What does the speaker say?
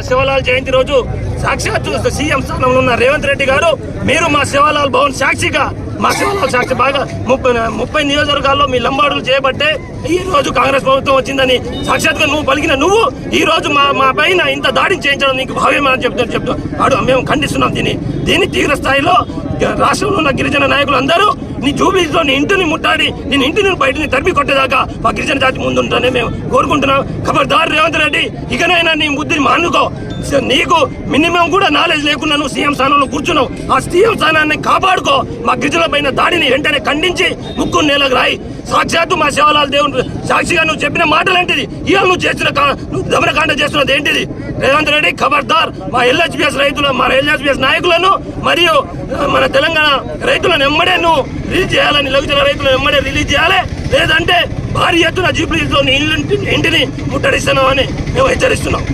శివలాల్ జయంతి రోజు సాక్షాత్తు సీఎం స్థానంలో ఉన్న రేవంత్ రెడ్డి గారు మీరు మా శివలాల్ భవన్ సాక్షిగా మా శివలాల్ సాక్షి బాగా 30 నియోజకవర్గాల్లో మీ లంబాడులు చేయబట్టే ఈ రోజు కాంగ్రెస్ ప్రభుత్వం వచ్చిందని సాక్షాత్గా నువ్వు పలికిన నువ్వు ఈ రోజు మా పైన ఇంత దాడిని చేయించడం నీకు భావ్యమని చెప్తాడు. మేము ఖండిస్తున్నాం దీన్ని తీవ్ర స్థాయిలో రాష్ట్రంలో ఉన్న గిరిజన నాయకులు అందరూ నీ జూబ్లీస్లో నీ ఇంటిని ముట్టాడి నేను ఇంటిని బయటని తరిమి కొట్టేదాకా మా గిరిజన జాతి ముందుంటానే మేము కోరుకుంటున్నాం. ఖబర్దార్ రేవంత్ రెడ్డి, ఇకనైనా నీ బుద్ధిని మానుకో. నీకు మినిమం కూడా నాలెడ్జ్ లేకుండా నువ్వు సీఎం స్థానంలో కూర్చున్నావు. ఆ సీఎం స్థానాన్ని కాపాడుకో. మా గిరిజనుల పైన దాడిని వెంటనే ఖండించి ముక్కు నేలకు రాయి. సాక్షాత్తు మా శివలాల్ దేవుని సాక్షిగా నువ్వు చెప్పిన మాటలేంటిది? ఇవాళ నువ్వు చేసిన దమనకాండ చేస్తున్నది ఏంటిది? రేవంత్ రెడ్డి ఖబర్దార్. మా ఎల్హెచ్పిఎస్ రైతులు, మన ఎల్హెచ్పిఎస్ నాయకులను మరియు మన తెలంగాణ రైతులను ఎమ్మడే నువ్వు రిలీజ్ చేయాలని, లఘుజన రైతులను ఎమ్మడే రిలీజ్ చేయాలి. లేదంటే భారీ ఎత్తున జూబ్లీస్లో ఇంటిని ముట్టడిస్తున్నామని మేము హెచ్చరిస్తున్నాం.